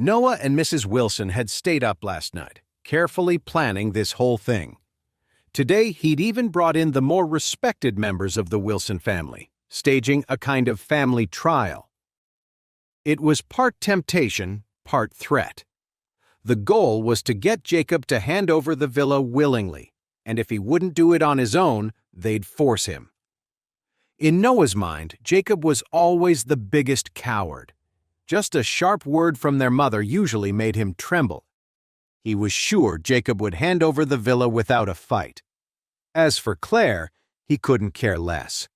Noah and Mrs. Wilson had stayed up last night, carefully planning this whole thing. Today, he'd even brought in the more respected members of the Wilson family, staging a kind of family trial. It was part temptation, part threat. The goal was to get Jacob to hand over the villa willingly, and if he wouldn't do it on his own, they'd force him. In Noah's mind, Jacob was always the biggest coward. Just a sharp word from their mother usually made him tremble. He was sure Jacob would hand over the villa without a fight. As for Claire, he couldn't care less.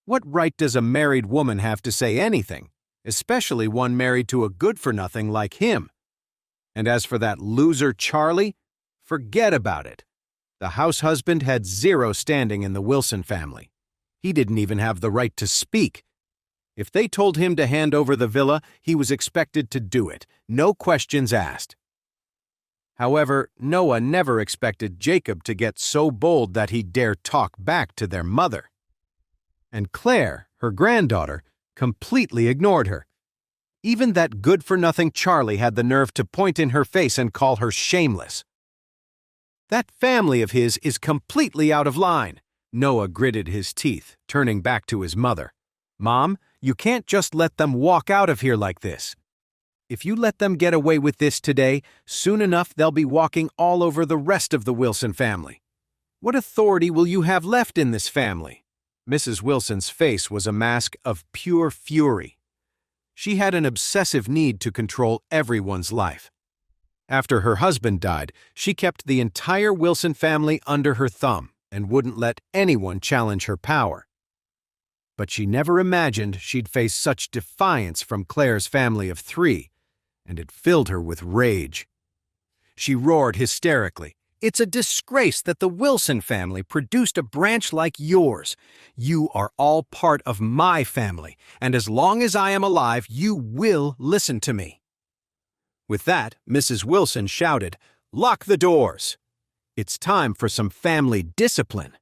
What right does a married woman have to say anything, especially one married to a good-for-nothing like him? And as for that loser Charlie, forget about it. The house husband had zero standing in the Wilson family. He didn't even have the right to speak. If they told him to hand over the villa, he was expected to do it, no questions asked. However, Noah never expected Jacob to get so bold that he'd dare talk back to their mother. And Claire, her granddaughter, completely ignored her. Even that good-for-nothing Charlie had the nerve to point in her face and call her shameless. That family of his is completely out of line. Noah gritted his teeth, turning back to his mother. Mom, you can't just let them walk out of here like this. If you let them get away with this today, soon enough they'll be walking all over the rest of the Wilson family. What authority will you have left in this family? Mrs. Wilson's face was a mask of pure fury. She had an obsessive need to control everyone's life. After her husband died, she kept the entire Wilson family under her thumb and wouldn't let anyone challenge her power. But she never imagined she'd face such defiance from Claire's family of 3, and it filled her with rage. She roared hysterically, "It's a disgrace that the Wilson family produced a branch like yours. You are all part of my family, and as long as I am alive, you will listen to me." With that, Mrs. Wilson shouted, "Lock the doors! It's time for some family discipline."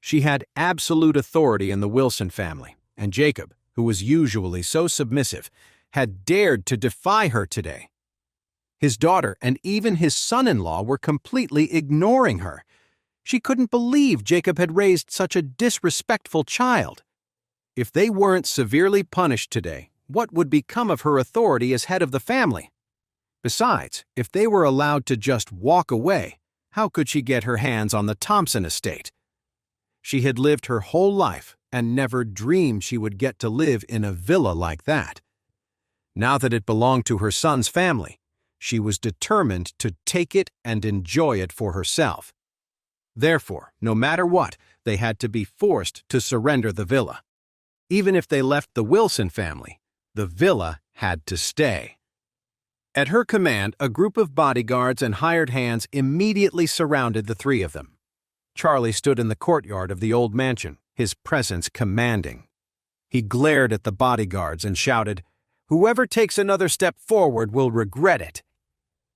She had absolute authority in the Wilson family, and Jacob, who was usually so submissive, had dared to defy her today. His daughter and even his son-in-law were completely ignoring her. She couldn't believe Jacob had raised such a disrespectful child. If they weren't severely punished today, what would become of her authority as head of the family? Besides, if they were allowed to just walk away, how could she get her hands on the Thompson estate? She had lived her whole life and never dreamed she would get to live in a villa like that. Now that it belonged to her son's family, she was determined to take it and enjoy it for herself. Therefore, no matter what, they had to be forced to surrender the villa. Even if they left the Wilson family, the villa had to stay. At her command, a group of bodyguards and hired hands immediately surrounded the 3 of them. Charlie stood in the courtyard of the old mansion, his presence commanding. He glared at the bodyguards and shouted, "Whoever takes another step forward will regret it."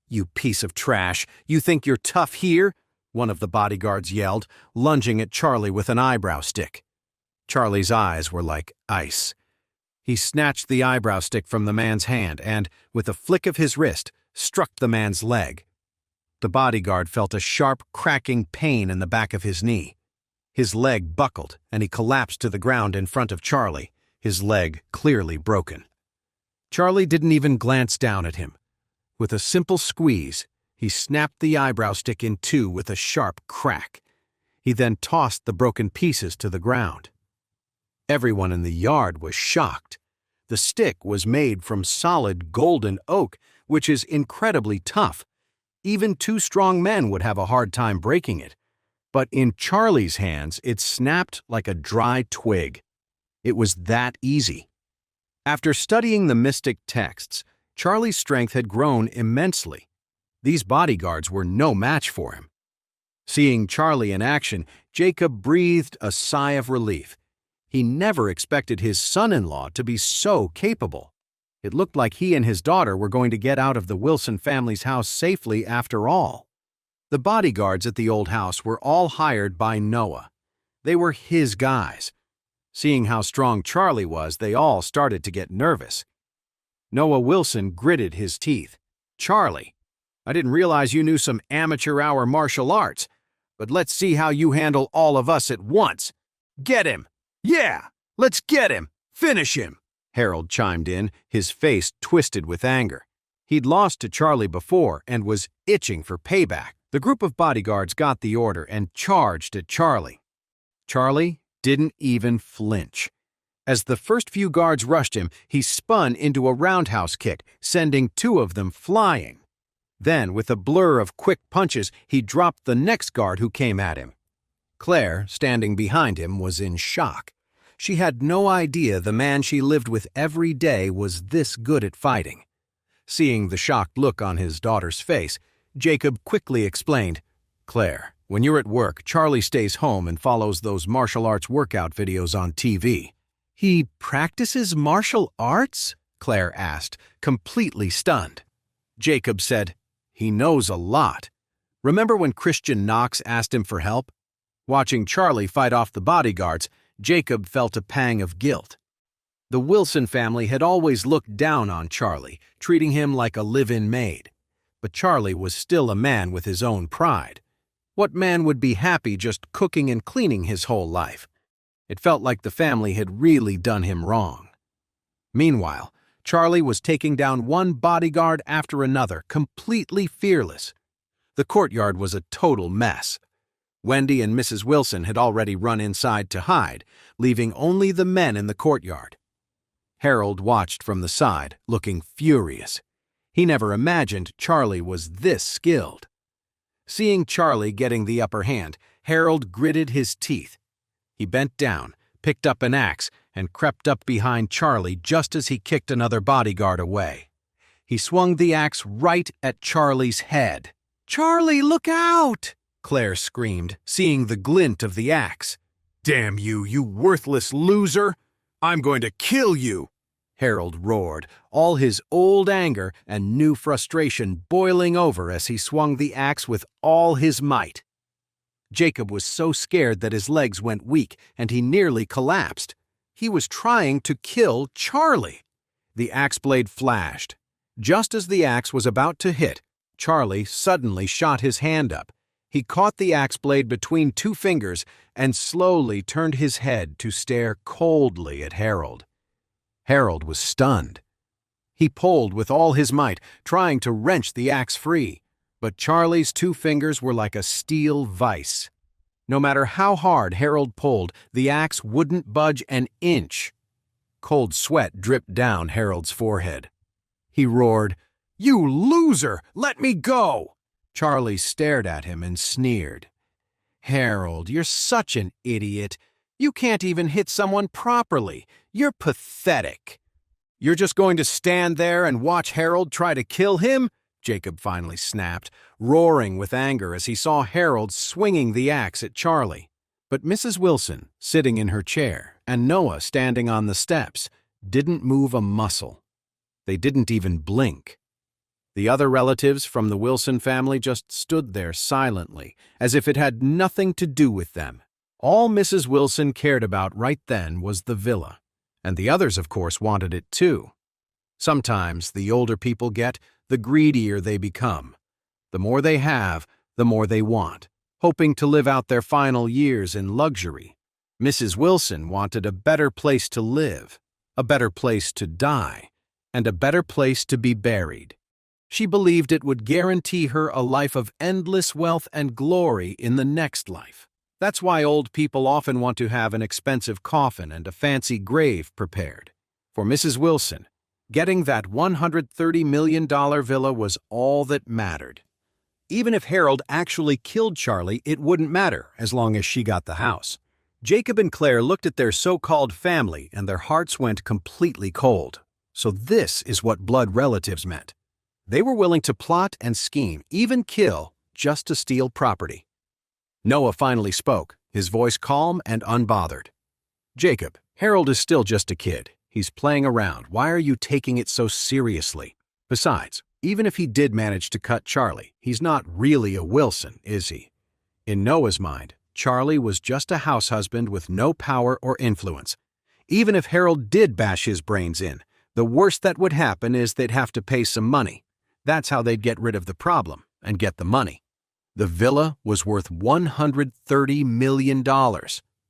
"You piece of trash, you think you're tough here?" one of the bodyguards yelled, lunging at Charlie with an eyebrow stick. Charlie's eyes were like ice. He snatched the eyebrow stick from the man's hand and, with a flick of his wrist, struck the man's leg. The bodyguard felt a sharp, cracking pain in the back of his knee. His leg buckled, and he collapsed to the ground in front of Charlie, his leg clearly broken. Charlie didn't even glance down at him. With a simple squeeze, he snapped the eyebrow stick in 2 with a sharp crack. He then tossed the broken pieces to the ground. Everyone in the yard was shocked. The stick was made from solid golden oak, which is incredibly tough. Even 2 strong men would have a hard time breaking it. But in Charlie's hands, it snapped like a dry twig. It was that easy. After studying the mystic texts, Charlie's strength had grown immensely. These bodyguards were no match for him. Seeing Charlie in action, Jacob breathed a sigh of relief. He never expected his son-in-law to be so capable. It looked like he and his daughter were going to get out of the Wilson family's house safely after all. The bodyguards at the old house were all hired by Noah. They were his guys. Seeing how strong Charlie was, they all started to get nervous. Noah Wilson gritted his teeth. "Charlie, I didn't realize you knew some amateur hour martial arts, but let's see how you handle all of us at once. Get him! Yeah, let's get him! Finish him!" Harold chimed in, his face twisted with anger. He'd lost to Charlie before and was itching for payback. The group of bodyguards got the order and charged at Charlie. Charlie didn't even flinch. As the first few guards rushed him, he spun into a roundhouse kick, sending 2 of them flying. Then, with a blur of quick punches, he dropped the next guard who came at him. Claire, standing behind him, was in shock. She had no idea the man she lived with every day was this good at fighting. Seeing the shocked look on his daughter's face, Jacob quickly explained, "Claire, when you're at work, Charlie stays home and follows those martial arts workout videos on TV." "He practices martial arts?" Claire asked, completely stunned. Jacob said, "He knows a lot. Remember when Christian Knox asked him for help?" Watching Charlie fight off the bodyguards, Jacob felt a pang of guilt. The Wilson family had always looked down on Charlie, treating him like a live-in maid. But Charlie was still a man with his own pride. What man would be happy just cooking and cleaning his whole life? It felt like the family had really done him wrong. Meanwhile, Charlie was taking down one bodyguard after another, completely fearless. The courtyard was a total mess. Wendy and Mrs. Wilson had already run inside to hide, leaving only the men in the courtyard. Harold watched from the side, looking furious. He never imagined Charlie was this skilled. Seeing Charlie getting the upper hand, Harold gritted his teeth. He bent down, picked up an axe, and crept up behind Charlie just as he kicked another bodyguard away. He swung the axe right at Charlie's head. "Charlie, look out!" Claire screamed, seeing the glint of the axe. "Damn you, you worthless loser! I'm going to kill you!" Harold roared, all his old anger and new frustration boiling over as he swung the axe with all his might. Jacob was so scared that his legs went weak and he nearly collapsed. He was trying to kill Charlie. The axe blade flashed. Just as the axe was about to hit, Charlie suddenly shot his hand up. He caught the axe blade between 2 fingers and slowly turned his head to stare coldly at Harold. Harold was stunned. He pulled with all his might, trying to wrench the axe free, but Charlie's 2 fingers were like a steel vise. No matter how hard Harold pulled, the axe wouldn't budge an inch. Cold sweat dripped down Harold's forehead. He roared, "You loser! Let me go!" Charlie stared at him and sneered. "Harold, you're such an idiot. You can't even hit someone properly. You're pathetic." "You're just going to stand there and watch Harold try to kill him?" Jacob finally snapped, roaring with anger as he saw Harold swinging the axe at Charlie. But Mrs. Wilson, sitting in her chair, and Noah standing on the steps, didn't move a muscle. They didn't even blink. The other relatives from the Wilson family just stood there silently, as if it had nothing to do with them. All Mrs. Wilson cared about right then was the villa, and the others, of course, wanted it too. Sometimes the older people get, the greedier they become. The more they have, the more they want, hoping to live out their final years in luxury. Mrs. Wilson wanted a better place to live, a better place to die, and a better place to be buried. She believed it would guarantee her a life of endless wealth and glory in the next life. That's why old people often want to have an expensive coffin and a fancy grave prepared. For Mrs. Wilson, getting that $130 million villa was all that mattered. Even if Harold actually killed Charlie, it wouldn't matter as long as she got the house. Jacob and Claire looked at their so-called family and their hearts went completely cold. So this is what blood relatives meant. They were willing to plot and scheme, even kill, just to steal property. Noah finally spoke, his voice calm and unbothered. "Jacob, Harold is still just a kid. He's playing around. Why are you taking it so seriously? Besides, even if he did manage to cut Charlie, he's not really a Wilson, is he?" In Noah's mind, Charlie was just a house husband with no power or influence. Even if Harold did bash his brains in, The worst that would happen is they'd have to pay some money. That's how they'd get rid of the problem and get the money. The villa was worth $130 million,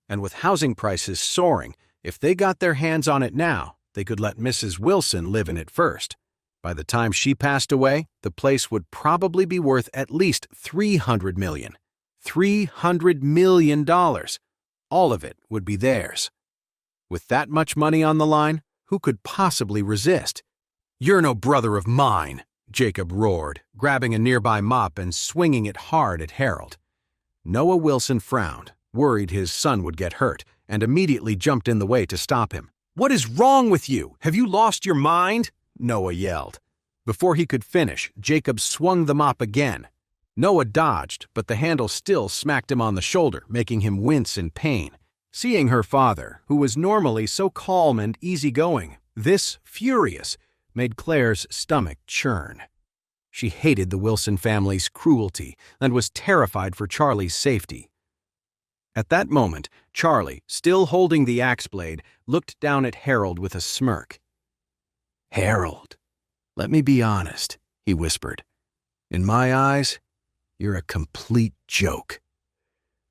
and with housing prices soaring, if they got their hands on it now, they could let Mrs. Wilson live in it first. By the time she passed away, the place would probably be worth at least $300 million. $300 million. All of it would be theirs. With that much money on the line, who could possibly resist? "You're no brother of mine," Jacob roared, grabbing a nearby mop and swinging it hard at Harold. Noah Wilson frowned, worried his son would get hurt, and immediately jumped in the way to stop him. "What is wrong with you? Have you lost your mind?" Noah yelled. Before he could finish, Jacob swung the mop again. Noah dodged, but the handle still smacked him on the shoulder, making him wince in pain. Seeing her father, who was normally so calm and easygoing, this furious, made Claire's stomach churn. She hated the Wilson family's cruelty and was terrified for Charlie's safety. At that moment, Charlie, still holding the axe blade, looked down at Harold with a smirk. "Harold, let me be honest," he whispered. "In my eyes, you're a complete joke."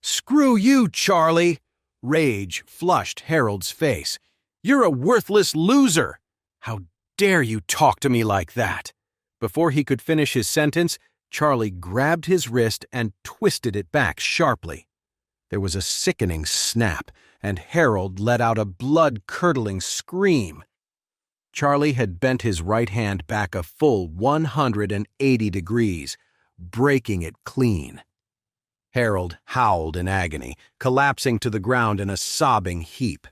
"Screw you, Charlie!" Rage flushed Harold's face. "You're a worthless loser! How dare you talk to me like that?" Before he could finish his sentence, Charlie grabbed his wrist and twisted it back sharply. There was a sickening snap, and Harold let out a blood-curdling scream. Charlie had bent his right hand back a full 180 degrees, breaking it clean. Harold howled in agony, collapsing to the ground in a sobbing heap.